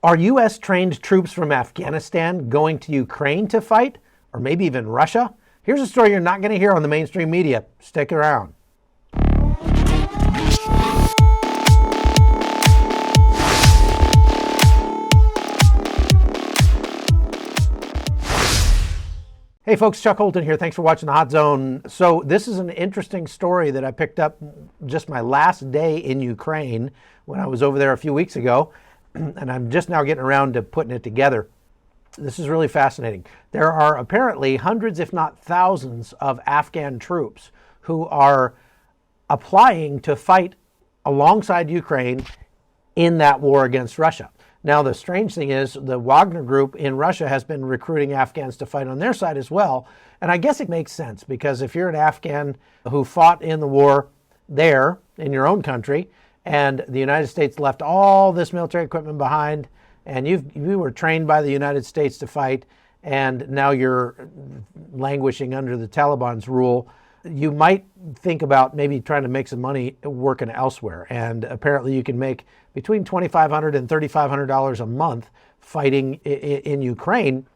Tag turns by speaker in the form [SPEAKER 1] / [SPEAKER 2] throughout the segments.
[SPEAKER 1] Are U.S. trained troops from Afghanistan going to Ukraine to fight, or maybe even Russia? Here's a story you're not going to hear on the mainstream media. Stick around. Hey folks, Chuck Holton here. Thanks for watching the Hot Zone. So this is an interesting story that I picked up just my last day in Ukraine when I was over there a few weeks ago, and I'm just now getting around to putting it together. This is really fascinating. There are apparently hundreds, if not thousands, of Afghan troops who are applying to fight alongside Ukraine in that war against Russia. Now, the strange thing is the Wagner group in Russia has been recruiting Afghans to fight on their side as well. And I guess it makes sense because if you're an Afghan who fought in the war there in your own country and the United States left all this military equipment behind and you were trained by the United States to fight and now you're languishing under the Taliban's rule, you might think about maybe trying to make some money working elsewhere. And apparently you can make between $2,500 and $3,500 a month fighting in Ukraine.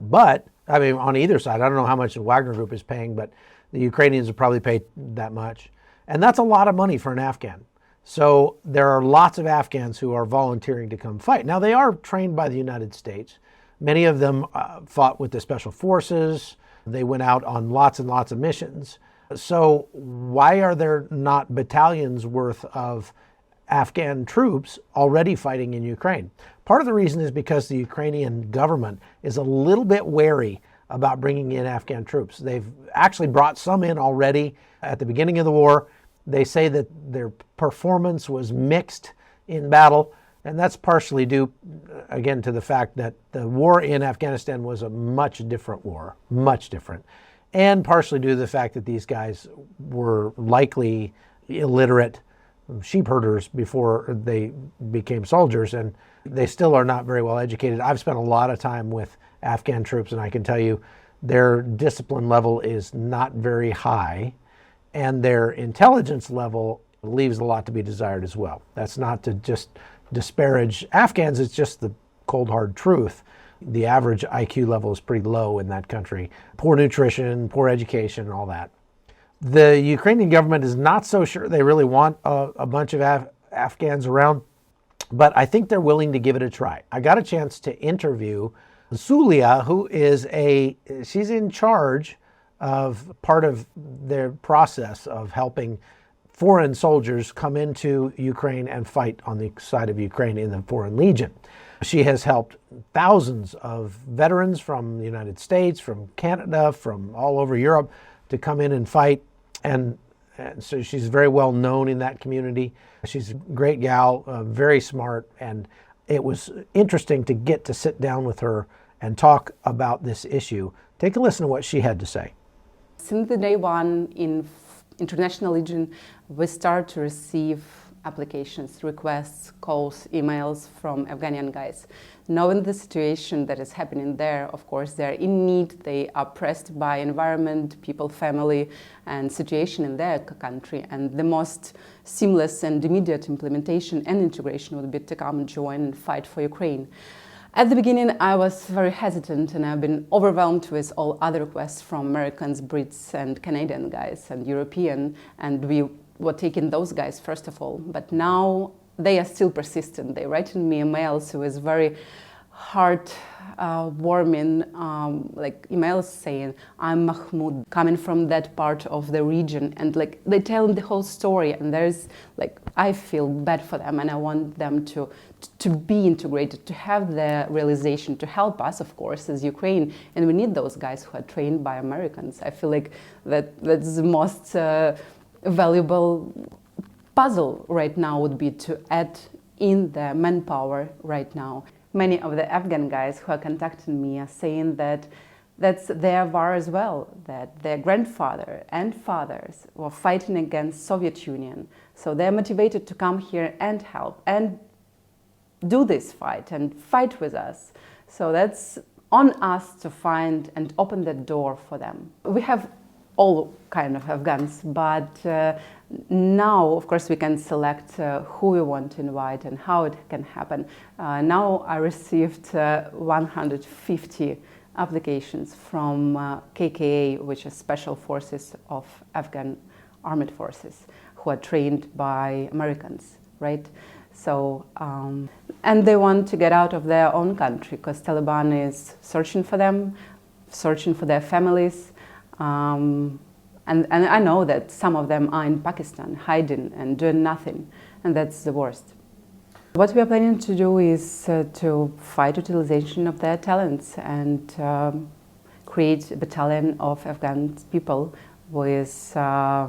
[SPEAKER 1] But, I mean, on either side, I don't know how much the Wagner Group is paying, but the Ukrainians will probably pay that much. And that's a lot of money for an Afghan. So there are lots of Afghans who are volunteering to come fight. Now, they are trained by the United States. Many of them fought with the Special Forces. They went out on lots and lots of missions. So why are there not battalions worth of Afghan troops already fighting in Ukraine? Part of the reason is because the Ukrainian government is a little bit wary about bringing in Afghan troops. They've actually brought some in already at the beginning of the war. They say that their performance was mixed in battle, and that's partially due, again, to the fact that the war in Afghanistan was a much different war, much different, and partially due to the fact that these guys were likely illiterate sheep herders before they became soldiers, and they still are not very well educated. I've spent a lot of time with Afghan troops, and I can tell you their discipline level is not very high, and their intelligence level leaves a lot to be desired as well. That's not to just disparage Afghans, it's just the cold hard truth. The average IQ level is pretty low in that country. Poor nutrition, poor education, all that. The Ukrainian government is not so sure they really want a bunch of Afghans around, but I think they're willing to give it a try. I got a chance to interview Zulia, who is she's in charge of part of their process of helping foreign soldiers come into Ukraine and fight on the side of Ukraine in the Foreign Legion. She has helped thousands of veterans from the United States, from Canada, from all over Europe to come in and fight. And so she's very well known in that community. She's a great gal, very smart. And it was interesting to get to sit down with her and talk about this issue. Take a listen to what she had to say.
[SPEAKER 2] Since the day one in International Legion, we start to receive applications, requests, calls, emails from Afghanian guys. Knowing the situation that is happening there, of course, they're in need, they are pressed by environment, people, family, and situation in their country. And the most seamless and immediate implementation and integration would be to come and join and fight for Ukraine. At the beginning, I was very hesitant, and I've been overwhelmed with all other requests from Americans, Brits, and Canadian guys, and European, and we were taking those guys first of all. But now they are still persistent. They writing me emails with very heart-warming like emails saying, "I'm Mahmoud, coming from that part of the region," and like they tell the whole story. And there's like I feel bad for them, and I want them to be integrated, to have the realization, to help us, of course, as Ukraine. And we need those guys who are trained by Americans. I feel like that's the most valuable puzzle right now would be to add in the manpower right now. Many of the Afghan guys who are contacting me are saying that that's their war as well, that their grandfather and fathers were fighting against Soviet Union. So they're motivated to come here and help and do this fight and fight with us. So that's on us to find and open the door for them. We have all kind of Afghans, but now, of course, we can select who we want to invite and how it can happen. Now I received 150 applications from KKA, which is Special Forces of Afghan Armed Forces, who are trained by Americans, right? So, and they want to get out of their own country because Taliban is searching for them, searching for their families. And I know that some of them are in Pakistan, hiding and doing nothing, and that's the worst. What we are planning to do is to fight utilization of their talents and create a battalion of Afghan people with, I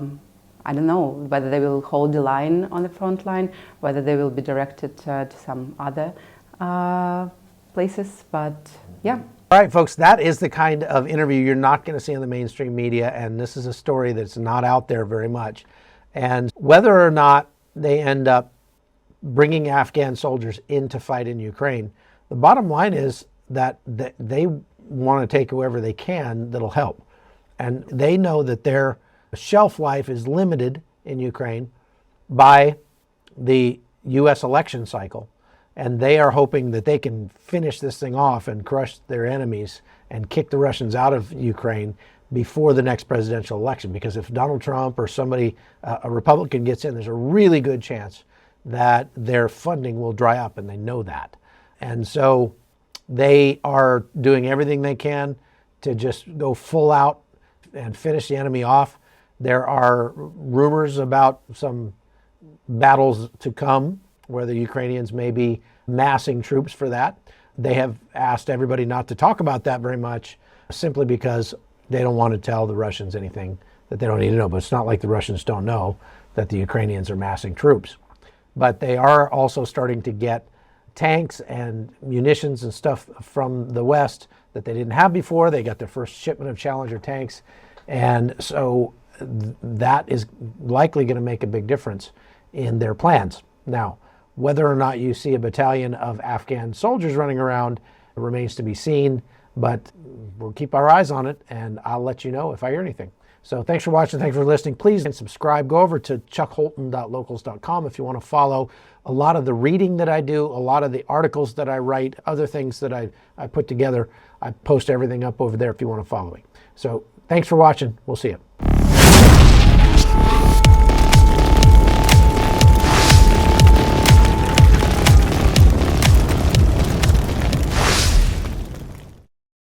[SPEAKER 2] don't know, whether they will hold the line on the front line, whether they will be directed to some other places, but yeah.
[SPEAKER 1] All right, folks, that is the kind of interview you're not going to see in the mainstream media, and this is a story that's not out there very much. And whether or not they end up bringing Afghan soldiers in to fight in Ukraine, the bottom line is that they want to take whoever they can that'll help. And they know that their shelf life is limited in Ukraine by the U.S. election cycle. And they are hoping that they can finish this thing off and crush their enemies and kick the Russians out of Ukraine before the next presidential election. Because if Donald Trump or somebody, a Republican gets in, there's a really good chance that their funding will dry up, and they know that. And so they are doing everything they can to just go full out and finish the enemy off. There are rumors about some battles to come where the Ukrainians may be massing troops for that. They have asked everybody not to talk about that very much, simply because they don't want to tell the Russians anything that they don't need to know. But it's not like the Russians don't know that the Ukrainians are massing troops. But they are also starting to get tanks and munitions and stuff from the West that they didn't have before. They got their first shipment of Challenger tanks. And so that is likely going to make a big difference in their plans. Now, whether or not you see a battalion of Afghan soldiers running around remains to be seen, but we'll keep our eyes on it, and I'll let you know if I hear anything. So thanks for watching. Thanks for listening. Please subscribe. Go over to chuckholton.locals.com if you want to follow a lot of the reading that I do, a lot of the articles that I write, other things that I put together. I post everything up over there if you want to follow me. So thanks for watching. We'll see you.